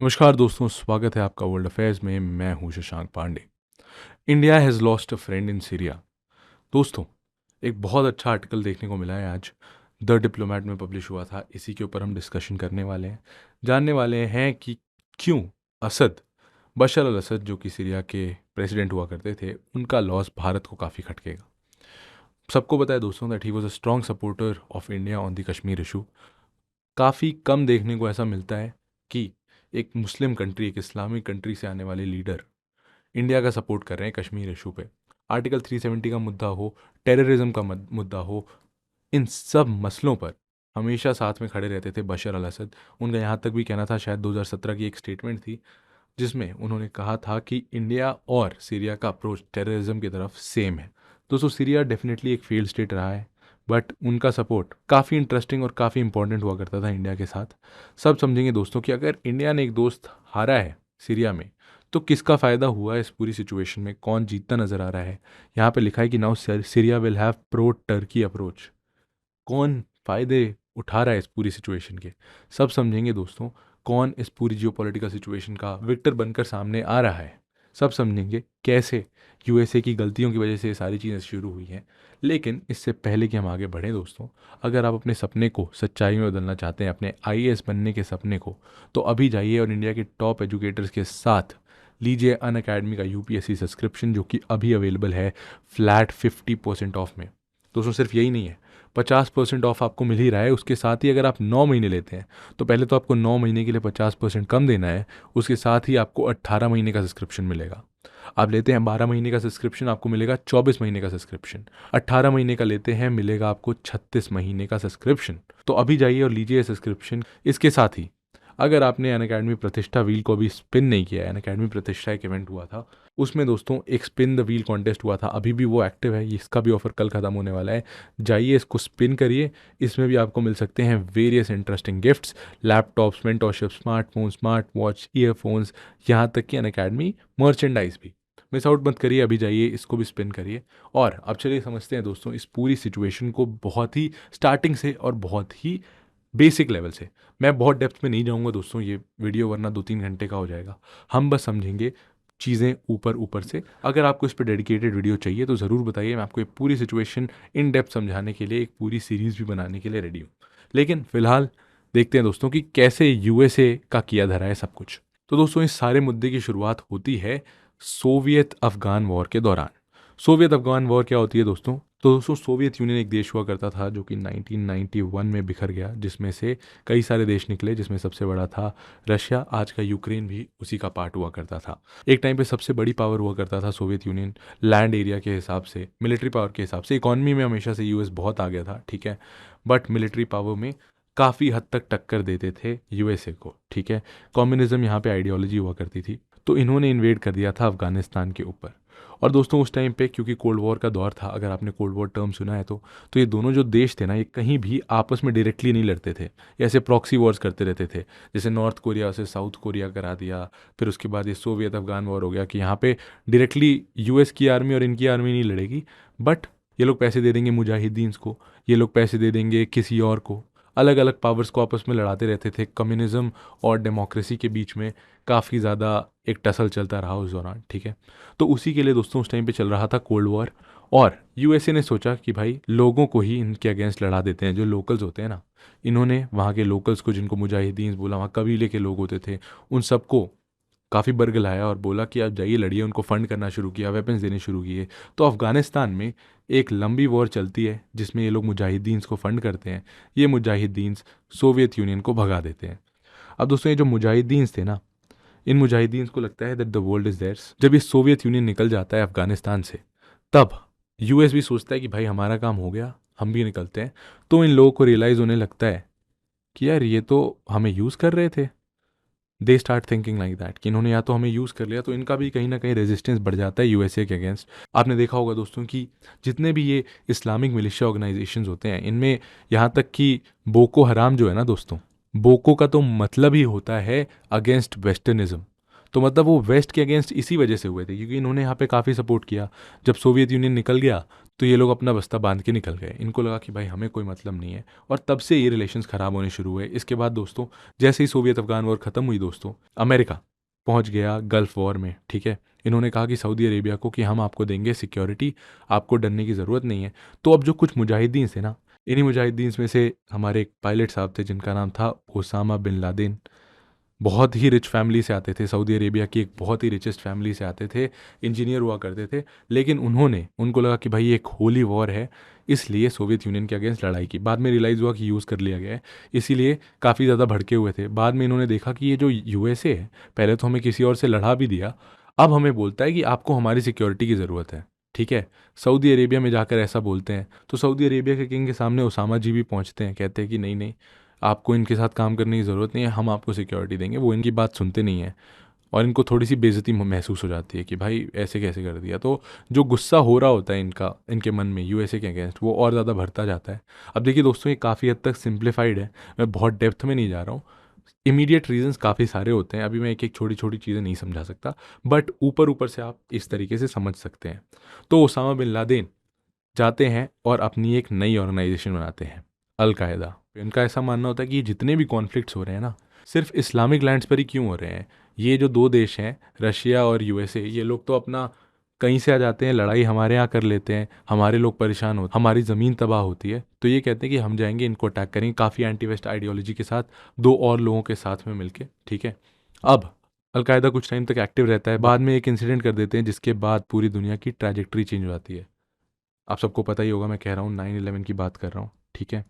नमस्कार दोस्तों, स्वागत है आपका वर्ल्ड अफेयर्स में। मैं हूं Shashank Pandey. India has lost a friend in Syria. दोस्तों, एक बहुत अच्छा आर्टिकल देखने को मिला है आज, द डिप्लोमेट में पब्लिश हुआ था। इसी के ऊपर हम डिस्कशन करने वाले हैं, जानने वाले हैं कि क्यों असद, बशर अल असद जो कि सीरिया के प्रेसिडेंट हुआ करते थे, उनका लॉस भारत को काफ़ी खटकेगा। सबको पता है दोस्तों that he was a strong supporter of India on the Kashmir issue. काफ़ी कम देखने को ऐसा मिलता है कि एक मुस्लिम कंट्री, एक इस्लामिक कंट्री से आने वाले लीडर इंडिया का सपोर्ट कर रहे हैं कश्मीर इशू पे। आर्टिकल 370 का मुद्दा हो, टेररिज्म का मुद्दा हो, इन सब मसलों पर हमेशा साथ में खड़े रहते थे बशर अल असद। उनका यहाँ तक भी कहना था, शायद 2017 की एक स्टेटमेंट थी जिसमें उन्होंने कहा था कि इंडिया और सीरिया का अप्रोच टेररिज्म की तरफ सेम है। दोस्तों, सीरिया डेफिनेटली एक फेल्ड स्टेट रहा है, बट उनका सपोर्ट काफ़ी इंटरेस्टिंग और काफ़ी इंपॉर्टेंट हुआ करता था इंडिया के साथ। सब समझेंगे दोस्तों कि अगर इंडिया ने एक दोस्त हारा है सीरिया में, तो किसका फ़ायदा हुआ इस पूरी सिचुएशन में, कौन जीतता नज़र आ रहा है। यहाँ पे लिखा है कि now Syria will have pro Turkey approach. कौन फ़ायदे उठा रहा है इस पूरी सिचुएशन के, सब समझेंगे दोस्तों। कौन इस पूरी जियोपॉलिटिकल सिचुएशन का विक्टर बनकर सामने आ रहा है, सब समझेंगे। कैसे यूएसए की गलतियों की वजह से ये सारी चीज़ें शुरू हुई हैं। लेकिन इससे पहले कि हम आगे बढ़ें दोस्तों, अगर आप अपने सपने को सच्चाई में बदलना चाहते हैं, अपने आईएएस बनने के सपने को, तो अभी जाइए और इंडिया के टॉप एजुकेटर्स के साथ लीजिए अन अकेडमी का यूपीएससी सब्सक्रिप्शन, जो कि अभी अवेलेबल है फ्लैट 50% ऑफ में। दोस्तों, सिर्फ यही नहीं है, 50% ऑफ आपको मिल ही रहा है। उसके साथ ही अगर आप 9 महीने लेते हैं, तो पहले तो आपको 9 महीने के लिए 50% कम देना है। उसके साथ ही आपको 18 महीने का सब्सक्रिप्शन मिलेगा। आप लेते हैं 12 महीने का सब्सक्रिप्शन, आपको मिलेगा 24 महीने का सब्सक्रिप्शन। 18 महीने का लेते हैं, मिलेगा आपको 36 महीने का सब्सक्रिप्शन। तो अभी जाइए और लीजिए सब्सक्रिप्शन। इसके साथ ही अगर आपने अन अकेडमी प्रतिष्ठा व्हील को अभी स्पिन नहीं किया है, अन अकेडमी प्रतिष्ठा एक इवेंट हुआ था, उसमें दोस्तों एक स्पिन द व्हील कॉन्टेस्ट हुआ था, अभी भी वो एक्टिव है। इसका भी ऑफर कल ख़त्म होने वाला है। जाइए, इसको स्पिन करिए। इसमें भी आपको मिल सकते हैं various interesting gifts, laptops, mentorship, smartphone, smart watch, earphones, यहाँ तक कि अन अकेडमी मर्चेंडाइज भी। मिस आउट मत करिए, अभी जाइए, इसको भी स्पिन करिए। और अब चलिए समझते हैं दोस्तों इस पूरी सिचुएशन को बहुत ही स्टार्टिंग से और बहुत ही बेसिक लेवल से। मैं बहुत डेप्थ में नहीं जाऊंगा दोस्तों, ये वीडियो वरना 2-3 घंटे का हो जाएगा। हम बस समझेंगे चीज़ें ऊपर ऊपर से। अगर आपको इस पर डेडिकेटेड वीडियो चाहिए तो ज़रूर बताइए, मैं आपको ये पूरी सिचुएशन इन डेप्थ समझाने के लिए एक पूरी सीरीज़ भी बनाने के लिए रेडी हूँ। लेकिन फिलहाल देखते हैं दोस्तों कि कैसे यूएसए का किया धरा है सब कुछ। तो दोस्तों, इस सारे मुद्दे की शुरुआत होती है सोवियत अफगान वॉर के दौरान। सोवियत अफगान वॉर क्या होती है दोस्तों? तो दोस्तों, सोवियत यूनियन एक देश हुआ करता था जो कि 1991 में बिखर गया, जिसमें से कई सारे देश निकले, जिसमें सबसे बड़ा था रशिया। आज का यूक्रेन भी उसी का पार्ट हुआ करता था। एक टाइम पे सबसे बड़ी पावर हुआ करता था सोवियत यूनियन, लैंड एरिया के हिसाब से, मिलिट्री पावर के हिसाब से। इकॉनमी में हमेशा से यूएस बहुत आ गया था, ठीक है, बट मिलिट्री पावर में काफ़ी हद तक टक्कर देते थे यूएसए को, ठीक है। कम्युनिज्म यहाँ पे आइडियोलॉजी हुआ करती थी, तो इन्होंने इन्वेड कर दिया था अफगानिस्तान के ऊपर। और दोस्तों, उस टाइम पे क्योंकि कोल्ड वॉर का दौर था, अगर आपने कोल्ड वॉर टर्म सुना है तो ये दोनों जो देश थे ना, ये कहीं भी आपस में डायरेक्टली नहीं लड़ते थे। ये ऐसे प्रॉक्सी वॉर्स करते रहते थे, जैसे नॉर्थ कोरिया से साउथ कोरिया करा दिया। फिर उसके बाद ये सोवियत अफगान वॉर हो गया कि यहाँ पे डायरेक्टली यूएस की आर्मी और इनकी आर्मी नहीं लड़ेगी, बट ये लोग पैसे दे देंगे मुजाहिदीन्स को, ये लोग पैसे दे देंगे किसी और को। अलग अलग पावर्स को आपस में लड़ाते रहते थे। कम्युनिज्म और डेमोक्रेसी के बीच में काफ़ी ज़्यादा एक टसल चलता रहा उस दौरान, ठीक है। तो उसी के लिए दोस्तों उस टाइम पे चल रहा था कोल्ड वॉर, और यूएसए ने सोचा कि भाई लोगों को ही इनके अगेंस्ट लड़ा देते हैं। जो लोकल्स होते हैं ना, इन्होंने वहाँ के लोकल्स को, जिनको मुजाहिदीन बोला, वहाँ कबीले के लोग होते थे, उन सबको काफ़ी बर्ग लाया और बोला कि आप जाइए लड़िए। उनको फंड करना शुरू किया, वेपन्स देने शुरू किए। तो अफ़गानिस्तान में एक लंबी वॉर चलती है जिसमें ये लोग मुजाहिदीन्स को फंड करते हैं। ये मुजाहिदीन्स सोवियत यूनियन को भगा देते हैं। अब दोस्तों, ये जो मुजाहिदीन्स थे ना, इन मुजाहिदीन को लगता है that the world is theirs. जब ये सोवियत यूनियन निकल जाता है अफगानिस्तान से, तब यूएस भी सोचता है कि भाई हमारा काम हो गया, हम भी निकलते हैं। तो इन लोगों को रियलाइज होने लगता है कि यार ये तो हमें यूज़ कर रहे थे। They start thinking like that कि इन्होंने या तो हमें यूज़ कर लिया, तो इनका भी कहीं ना कहीं रेजिस्टेंस बढ़ जाता है यूएसए के अगेंस्ट। आपने देखा होगा दोस्तों कि जितने भी ये इस्लामिक मिलिशिया ऑर्गेनाइजेशंस होते हैं, इनमें यहाँ तक कि बोको हराम जो है ना दोस्तों, बोको का तो मतलब ही होता है अगेंस्ट वेस्टर्निज्म। तो मतलब वो वेस्ट के अगेंस्ट इसी वजह से हुए थे, क्योंकि इन्होंने यहाँ पे काफ़ी सपोर्ट किया। जब सोवियत यूनियन निकल गया तो ये लोग अपना बस्ता बांध के निकल गए। इनको लगा कि भाई हमें कोई मतलब नहीं है, और तब से ये रिलेशंस ख़राब होने शुरू हुए। इसके बाद दोस्तों, जैसे ही सोवियत अफगान वॉर ख़त्म हुई दोस्तों, अमेरिका पहुंच गया गल्फ़ वॉर में, ठीक है। इन्होंने कहा कि सऊदी अरेबिया को कि हम आपको देंगे सिक्योरिटी, आपको डरने की ज़रूरत नहीं है। तो अब जो कुछ मुजाहिदीन थे ना, इन्हीं मुजाहिदीन में से हमारे एक पायलट साहब थे जिनका नाम था ओसामा बिन लादेन। बहुत ही रिच फैमिली से आते थे, सऊदी अरेबिया की एक बहुत ही रिचेस्ट फैमिली से आते थे, इंजीनियर हुआ करते थे। लेकिन उनको लगा कि भाई ये एक होली वॉर है, इसलिए सोवियत यूनियन के अगेंस्ट लड़ाई की। बाद में रियलाइज़ हुआ कि यूज़ कर लिया गया है, इसीलिए काफ़ी ज़्यादा भड़के हुए थे। बाद में इन्होंने देखा कि ये जो यूएसए है, पहले तो हमें किसी और से लड़ा भी दिया, अब हमें बोलता है कि आपको हमारी सिक्योरिटी की ज़रूरत है, ठीक है। सऊदी अरेबिया में जाकर ऐसा बोलते हैं, तो सऊदी अरेबिया के किंग के सामने ओसामा जी भी पहुंचते हैं, कहते हैं कि नहीं नहीं, आपको इनके साथ काम करने की ज़रूरत नहीं है, हम आपको सिक्योरिटी देंगे। वो इनकी बात सुनते नहीं हैं, और इनको थोड़ी सी बेइज्जती महसूस हो जाती है कि भाई ऐसे कैसे कर दिया। तो जो गुस्सा हो रहा होता है इनके मन में यूएसए के अगेंस्ट, वो और ज़्यादा बढ़ता जाता है। अब देखिए दोस्तों, ये काफ़ी हद तक सिंप्लीफाइड है, मैं बहुत डेप्थ में नहीं जा रहा हूँ। इमीडिएट रीजंस काफ़ी सारे होते हैं, अभी मैं एक एक छोटी छोटी चीज़ें नहीं समझा सकता, बट ऊपर ऊपर से आप इस तरीके से समझ सकते हैं। तो ओसामा बिन लादेन जाते हैं और अपनी एक नई ऑर्गेनाइजेशन बनाते हैं, अलकायदा। इनका ऐसा मानना होता है कि ये जितने भी कॉन्फ्लिक्ट्स हो रहे हैं ना, सिर्फ इस्लामिक लैंड्स पर ही क्यों हो रहे हैं। ये जो दो देश हैं, रशिया और यूएसए, ये लोग तो अपना कहीं से आ जाते हैं, लड़ाई हमारे यहाँ कर लेते हैं, हमारे लोग परेशान होते, हमारी ज़मीन तबाह होती है, तो ये कहते हैं कि हम जाएंगे, इनको अटैक करेंगे, काफ़ी एंटी वेस्ट आइडियोलॉजी के साथ, दो और लोगों के साथ में मिलके, ठीक है। अब अलकायदा कुछ टाइम तक एक्टिव रहता है, बाद में एक इंसिडेंट कर देते हैं जिसके बाद पूरी दुनिया की ट्रैजेक्टरी चेंज हो जाती है। आप सबको पता ही होगा, मैं कह रहा हूँ 9/11 की बात कर रहा हूँ, ठीक है।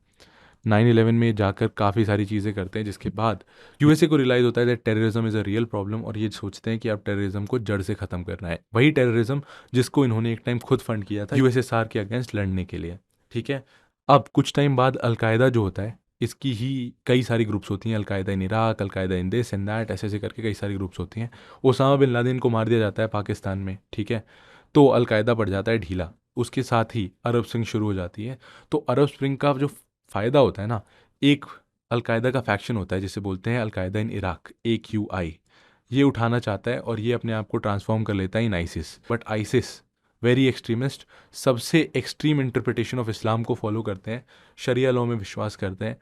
9/11 में जाकर काफ़ी सारी चीज़ें करते हैं, जिसके बाद यूएसए को रियलाइज़ होता है that terrorism is a real problem, और ये सोचते हैं कि अब टेररिज्म को जड़ से ख़त्म करना है। वही टेररिज्म जिसको इन्होंने एक टाइम खुद फंड किया था यूएसएसआर के अगेंस्ट लड़ने के लिए, ठीक है। अब कुछ टाइम बाद अलकायदा जो होता है, इसकी ही कई सारी ग्रुप्स होती हैं, al Qaeda in Iraq, al Qaeda in this and that, ऐसे ऐसे करके कई सारी ग्रुप्स होती हैं। ओसामा बिन लादेन को मार दिया जाता है पाकिस्तान में, ठीक है। तो अलकायदा पड़ जाता है ढीला, उसके साथ ही अरब स्प्रिंग शुरू हो जाती है। तो अरब स्प्रिंग का जो फ़ायदा होता है ना, एक अलकायदा का फैक्शन होता है जिसे बोलते हैं अलकायदा इन इराक, AQI, ये उठाना चाहता है और ये अपने आप को ट्रांसफॉर्म कर लेता है in ISIS. But ISIS very extremist, सबसे एक्सट्रीम इंटरप्रिटेशन ऑफ इस्लाम को फॉलो करते हैं, शरिया लॉ में विश्वास करते हैं।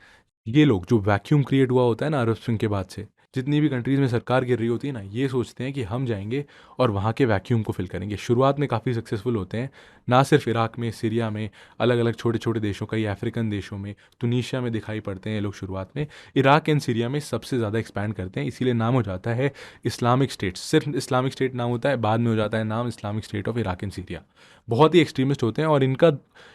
ये लोग, जो वैक्यूम क्रिएट हुआ होता है ना अरब स्प्रिंग के बाद से, जितनी भी कंट्रीज़ में सरकार गिर रही होती है ना, ये सोचते हैं कि हम जाएंगे और वहाँ के वैक्यूम को फिल करेंगे। शुरुआत में काफ़ी सक्सेसफुल होते हैं, ना सिर्फ इराक में, सीरिया में, अलग अलग छोटे छोटे देशों, कई अफ्रीकन देशों में, तुनीशिया में दिखाई पड़ते हैं ये लोग शुरुआत में। इराक एंड सीरिया में सबसे ज़्यादा एक्सपैंड करते हैं, इसीलिए नाम हो जाता है इस्लामिक स्टेट। सिर्फ इस्लामिक स्टेट नाम होता है, बाद में हो जाता है नाम Islamic state of Iraq and Syria. बहुत ही एक्सट्रीमिस्ट होते हैं, और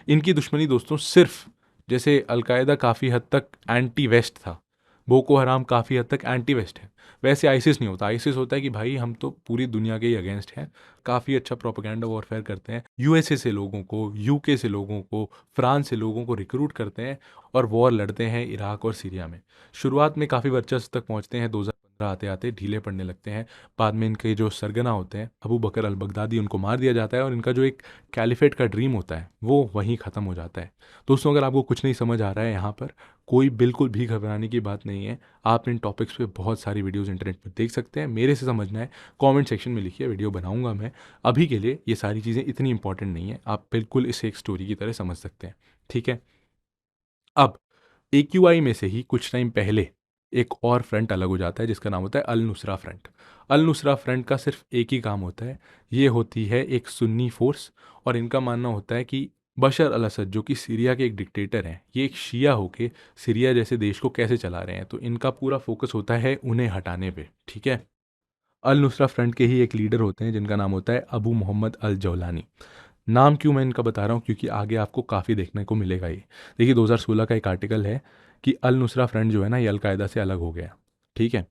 इनकी दुश्मनी दोस्तों सिर्फ, जैसे अलकायदा काफ़ी हद तक एंटी वेस्ट था, बोको हराम काफ़ी हद तक एंटी वेस्ट है, वैसे आइसिस नहीं होता। आइसिस होता है कि भाई हम तो पूरी दुनिया के ही अगेंस्ट हैं, काफ़ी अच्छा प्रोपेगेंडा वॉरफेयर करते हैं, यूएसए से लोगों को, यूके से लोगों को, फ्रांस से लोगों को रिक्रूट करते हैं और वॉर लड़ते हैं इराक और सीरिया में। शुरुआत में काफ़ी वर्चस्व तक पहुंचते हैं, 2015 आते आते ढीले पड़ने लगते हैं। बाद में इनके जो सरगना होते हैं अबू बकर अल बगदादी, उनको मार दिया जाता है, और इनका जो एक कैलिफेट का ड्रीम होता है वो वहीं ख़त्म हो जाता है। दोस्तों, अगर आपको कुछ नहीं समझ आ रहा है यहाँ पर, कोई बिल्कुल भी घबराने की बात नहीं है। आप इन टॉपिक्स पे बहुत सारी वीडियोस इंटरनेट पर देख सकते हैं। मेरे से समझना है, कमेंट सेक्शन में लिखिए, वीडियो बनाऊंगा मैं। अभी के लिए ये सारी चीज़ें इतनी इंपॉर्टेंट नहीं है, आप बिल्कुल इसे एक स्टोरी की तरह समझ सकते हैं, ठीक है। अब AQI में से ही कुछ टाइम पहले एक और फ्रंट अलग हो जाता है जिसका नाम होता है अल नुसरा फ्रंट। अल नुसरा फ्रंट का सिर्फ एक ही काम होता है, ये होती है एक सुन्नी फोर्स, और इनका मानना होता है कि बशर अल असद, जो कि सीरिया के एक डिक्टेटर हैं, ये एक शिया होके सीरिया जैसे देश को कैसे चला रहे हैं, तो इनका पूरा फोकस होता है उन्हें हटाने पे, ठीक है। अल नुसरा फ्रंट के ही एक लीडर होते हैं जिनका नाम होता है अबू मोहम्मद अल जौलानी। नाम क्यों मैं इनका बता रहा हूँ, क्योंकि आगे आपको काफ़ी देखने को मिलेगा ये। देखिए 2016 का एक आर्टिकल है कि अल नुसरा फ्रंट जो है ना, ये अलकायदा से अलग हो गया, ठीक है।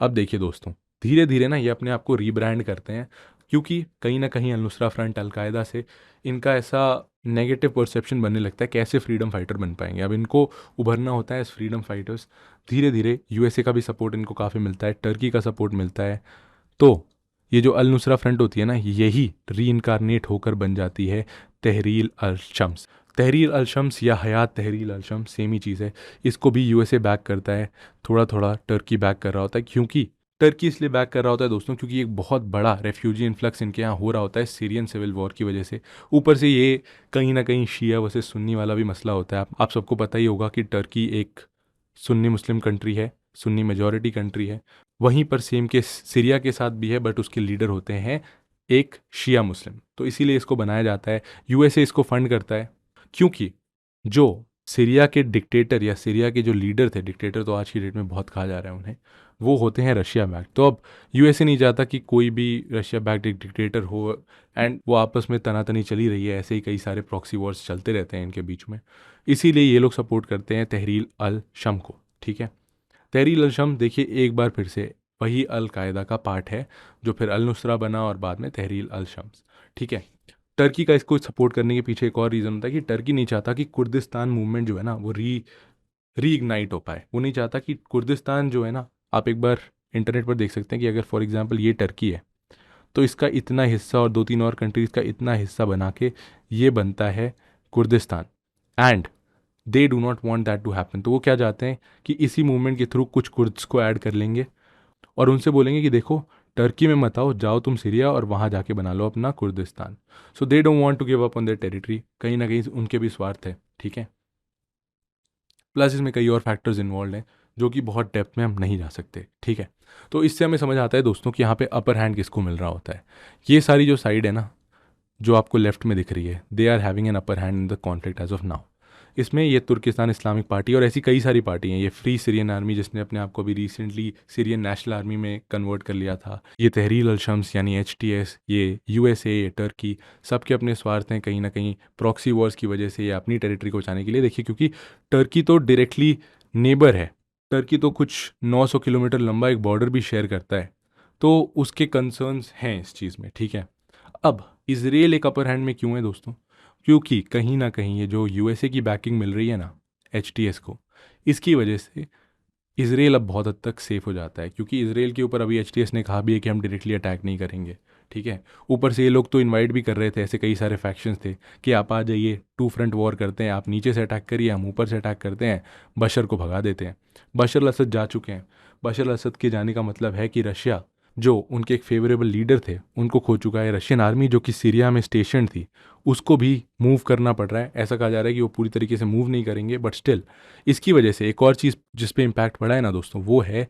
अब देखिए दोस्तों, धीरे धीरे ना ये अपने आप को रीब्रांड करते हैं, क्योंकि कहीं ना कहीं अल नुसरा फ्रंट अलकायदा से इनका ऐसा नेगेटिव परसेप्शन बनने लगता है, कैसे फ्रीडम फाइटर बन पाएंगे। अब इनको उभरना होता है एज फ्रीडम फाइटर्स। धीरे धीरे यूएसए का भी सपोर्ट इनको काफ़ी मिलता है, टर्की का सपोर्ट मिलता है। तो ये जो अल नुसरा फ्रंट होती है ना, यही री इनकारनेट होकर बन जाती है तहरीर अल शम्स। तहरीर अल शम्स या हयात तहरीर अल शम्स सेम ही चीज़ है। इसको भी यूएसए बैक करता है, थोड़ा थोड़ा टर्की बैक कर रहा होता है, क्योंकि टर्की इसलिए बैक कर रहा होता है दोस्तों क्योंकि एक बहुत बड़ा रेफ्यूजी इन्फ्लक्स इनके यहाँ हो रहा होता है सीरियन सिविल वॉर की वजह से। ऊपर से ये कहीं ना कहीं शिया वर्सेस सुन्नी वाला भी मसला होता है। आप सबको पता ही होगा कि टर्की एक सुन्नी मुस्लिम कंट्री है, सुन्नी मेजॉरिटी कंट्री है। वहीं पर सेम केस सीरिया के साथ भी है, बट उसके लीडर होते हैं एक शिया मुस्लिम। तो इसीलिए इसको बनाया जाता है, यूएसए इसको फंड करता है, क्योंकि जो सीरिया के डिक्टेटर या सीरिया के जो लीडर थे, डिक्टेटर तो आज की डेट में बहुत कहा जा रहा है उन्हें, वो होते हैं रशिया बैक्ड। तो अब यूएसए नहीं चाहता कि कोई भी रशिया बैक्ड एक डिक्टेटर हो, एंड वो आपस में तनातनी चली रही है, ऐसे ही कई सारे प्रॉक्सी वॉर्स चलते रहते हैं इनके बीच में। इसीलिए ये लोग सपोर्ट करते हैं तहरीर अल शम को। ठीक है, तहरीर अल शम देखिए एक बार फिर से वही अल कायदा का पार्ट है जो फिर अल नुसरा बना और बाद में तहरीर अल शम्स। ठीक है, टर्की का इसको सपोर्ट करने के पीछे एक और रीज़न होता है कि टर्की नहीं चाहता कि कुर्दिस्तान मूवमेंट जो है ना वो रीइग्नाइट हो पाए। वो नहीं चाहता कि कुर्दिस्तान जो है ना, आप एक बार इंटरनेट पर देख सकते हैं कि अगर फॉर एग्जांपल ये टर्की है तो इसका इतना हिस्सा और दो तीन और कंट्रीज़ का इतना हिस्सा बना के ये बनता है Kurdistan, and they do not want that to happen. तो वो क्या चाहते हैं कि इसी मूवमेंट के थ्रू कुछ कुर्द्स को ऐड कर लेंगे और उनसे बोलेंगे कि देखो टर्की में मत आओ, जाओ तुम सीरिया और वहाँ जाके बना लो अपना Kurdistan. So they don't want to give up on their territory. कहीं ना कहीं उनके भी स्वार्थ है। ठीक है, प्लस इसमें कई और फैक्टर्स इन्वॉल्व हैं जो कि बहुत डेप्थ में हम नहीं जा सकते। ठीक है, तो इससे हमें समझ आता है दोस्तों कि यहाँ पे अपर हैंड किसको मिल रहा होता है। ये सारी जो साइड है ना, जो आपको लेफ्ट में दिख रही है, they are having an upper hand in the conflict as of now. इसमें ये तुर्किस्तान इस्लामिक पार्टी और ऐसी कई सारी पार्टी हैं, ये फ्री सीरियन आर्मी जिसने अपने आप को भी रिसेंटली सीरियन नेशनल आर्मी में कन्वर्ट कर लिया था, ये तहरीर अल शम्स यानी HTS, ये यूएसए, ये टर्की, सबके अपने स्वार्थ हैं कहीं ना कहीं प्रॉक्सी वॉर्स की वजह से, ये अपनी टेरिटरी को बचाने के लिए। देखिए क्योंकि टर्की तो डायरेक्टली नेबर है, टर्की तो कुछ 900 किलोमीटर लंबा एक बॉर्डर भी शेयर करता है, तो उसके कंसर्न्स हैं इस चीज़ में। ठीक है, अब इसराइल एक अपर हैंड में क्यों है दोस्तों? क्योंकि कहीं ना कहीं ये जो यूएसए की बैकिंग मिल रही है ना HTS को, इसकी वजह से इसराइल अब बहुत हद तक सेफ हो जाता है, क्योंकि इसराइल के ऊपर अभी HTS ने कहा भी है कि हम डायरेक्टली अटैक नहीं करेंगे। ठीक है, ऊपर से ये लोग तो इनवाइट भी कर रहे थे, ऐसे कई सारे फैक्शंस थे कि आप आ जाइए, टू फ्रंट वॉर करते हैं, आप नीचे से अटैक करिए, हम ऊपर से अटैक करते हैं, बशर को भगा देते हैं। बशर अल असद जा चुके हैं। बशर अल असद के जाने का मतलब है कि रशिया जो उनके एक फेवरेबल लीडर थे उनको खो चुका है। रशियन आर्मी जो कि सीरिया में स्टेशन थी उसको भी मूव करना पड़ रहा है। ऐसा कहा जा रहा है कि वो पूरी तरीके से मूव नहीं करेंगे, बट स्टिल इसकी वजह से एक और चीज़ जिस पे इम्पैक्ट पड़ा है ना दोस्तों, वो है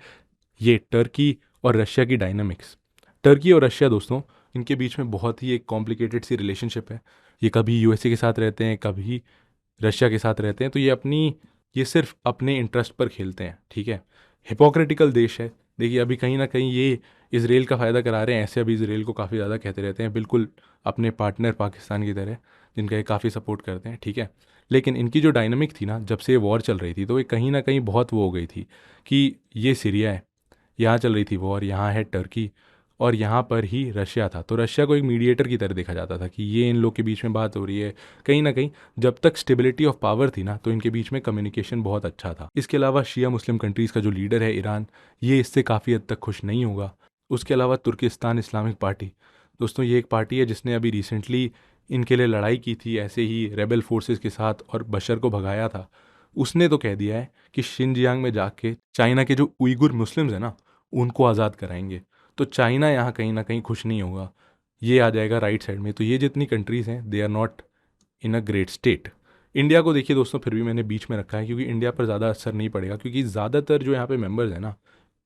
ये टर्की और रशिया की डायनामिक्स। टर्की और रशिया दोस्तों, इनके बीच में बहुत ही एक कॉम्प्लिकेटेड सी रिलेशनशिप है। ये कभी यूएसए के साथ रहते हैं, कभी रशिया के साथ रहते हैं, तो ये सिर्फ अपने इंटरेस्ट पर खेलते हैं। ठीक है, हिपोक्रेटिकल देश है। देखिए अभी कहीं ना कहीं ये इसराइल का फ़ायदा करा रहे हैं, ऐसे अभी इसराइल को काफ़ी ज़्यादा कहते रहते हैं, बिल्कुल अपने पार्टनर पाकिस्तान की तरह, जिनका ये काफ़ी सपोर्ट करते हैं। ठीक है, लेकिन इनकी जो डायनामिक थी ना, जब से ये वॉर चल रही थी, तो ये कहीं ना कहीं बहुत वो हो गई थी कि ये सीरिया है, यहाँ चल रही थी वॉर, यहाँ है टर्की, और यहाँ पर ही रशिया था। तो रशिया को एक मीडिएटर की तरह देखा जाता था कि ये इन लोग के बीच में बात हो रही है। कहीं ना कहीं जब तक स्टेबिलिटी ऑफ पावर थी ना, तो इनके बीच में कम्युनिकेशन बहुत अच्छा था। इसके अलावा शिया मुस्लिम कंट्रीज़ का जो लीडर है ईरान, ये इससे काफ़ी हद तक खुश नहीं होगा। उसके अलावा तुर्किस्तान इस्लामिक पार्टी दोस्तों, ये एक पार्टी है जिसने अभी रिसेंटली इनके लिए लड़ाई की थी ऐसे ही रेबल फोर्सेस के साथ और बशर को भगाया था। उसने तो कह दिया है कि शिनजियांग में जाके चाइना के जो उइगुर मुस्लिम्स हैं ना, उनको आज़ाद कराएंगे। तो चाइना यहाँ कहीं ना कहीं खुश नहीं होगा, ये आ जाएगा राइट साइड में। तो ये जितनी कंट्रीज़ हैं, they are not in a great state. India को देखिए दोस्तों, फिर भी मैंने बीच में रखा है क्योंकि इंडिया पर ज़्यादा असर नहीं पड़ेगा, क्योंकि ज़्यादातर जो यहाँ पे मेंबर्स हैं ना,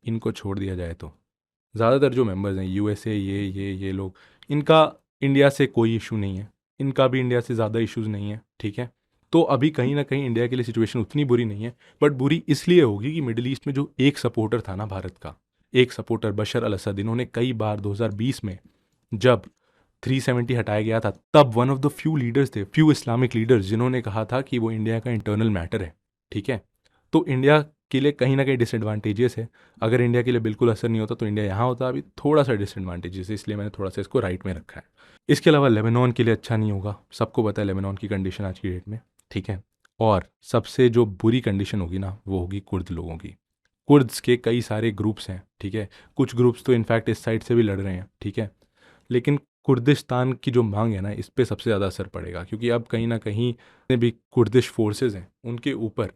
इनको छोड़ दिया जाए तो ज़्यादातर जो मेंबर्स हैं यूएसए, ये लोग, इनका इंडिया से कोई इशू नहीं है, इनका भी इंडिया से ज़्यादा इश्यूज़ नहीं है। ठीक है, तो अभी कहीं ना कहीं इंडिया के लिए सिचुएशन उतनी बुरी नहीं है, बट बुरी इसलिए होगी कि मिडिल ईस्ट में जो एक सपोर्टर था ना भारत का, एक सपोर्टर बशर अल असद, इन्होंने कई बार 2020 में जब 370 हटाया गया था, तब one of the few leaders थे, फ्यू इस्लामिक लीडर्स, जिन्होंने कहा था कि वो इंडिया का इंटरनल मैटर है। ठीक है, तो इंडिया के लिए कहीं ना कहीं डिसएडवांटेजेस है। अगर इंडिया के लिए बिल्कुल असर नहीं होता तो इंडिया यहाँ होता, अभी थोड़ा सा डिसएडवांटेजेस है, इसलिए मैंने थोड़ा सा इसको राइट में रखा है। इसके अलावा लेबनान के लिए अच्छा नहीं होगा, सबको पता है लेबनान की कंडीशन आज की डेट में। ठीक है, और सबसे जो बुरी कंडीशन होगी ना, वो होगी कुर्द लोगों की। कुर्द्स के कई सारे ग्रुप्स हैं। ठीक है, कुछ ग्रुप्स तो इनफैक्ट इस साइड से भी लड़ रहे हैं। ठीक है, लेकिन कुर्दिस्तान की जो मांग है ना, इस पे सबसे ज़्यादा असर पड़ेगा, क्योंकि अब कहीं ना कहीं भी कुर्दिश फोर्सेस हैं उनके ऊपर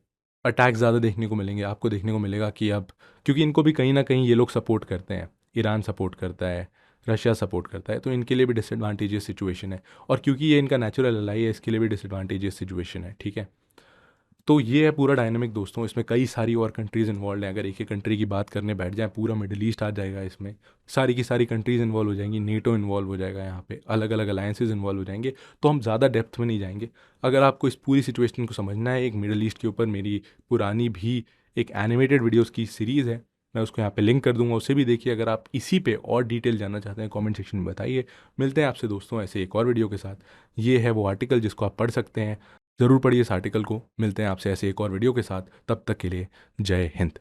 अटैक्स ज़्यादा देखने को मिलेंगे, आपको देखने को मिलेगा कि अब, क्योंकि इनको भी कहीं ना कहीं ये लोग सपोर्ट करते हैं, ईरान सपोर्ट करता है, रशिया सपोर्ट करता है, तो इनके लिए भी डिसएडवांटेजेस सिचुएशन है। और क्योंकि ये इनका नेचुरल अलाई है, इसके लिए भी डिसएडवांटेजेस सिचुएशन है, ठीक है। तो ये है पूरा डायनामिक दोस्तों, इसमें कई सारी और कंट्रीज़ इन्वॉल्व हैं। अगर एक एक कंट्री की बात करने बैठ जाए, पूरा मिडिल ईस्ट आ जाएगा इसमें, सारी की सारी कंट्रीज़ इन्वॉल्व हो जाएंगी, नेटो इन्वॉल्व हो जाएगा, यहाँ पे अलग अलग अलायंसेज इन्वॉल्व हो जाएंगे। तो हम ज़्यादा डेप्थ में नहीं जाएंगे। अगर आपको इस पूरी सिचुएशन को समझना है, एक मिडिल ईस्ट के ऊपर मेरी पुरानी भी एक एनिमेटेड वीडियोज़ की सीरीज़ है, मैं उसको यहाँ पे लिंक कर दूंगा, उसे भी देखिए। अगर आप इसी पे और डिटेल जानना चाहते हैं, कमेंट सेक्शन में बताइए। मिलते हैं आपसे दोस्तों ऐसे एक और वीडियो के साथ। ये है वो आर्टिकल जिसको आप पढ़ सकते हैं, ज़रूर पढ़िए इस आर्टिकल को। मिलते हैं आपसे ऐसे एक और वीडियो के साथ, तब तक के लिए जय हिंद।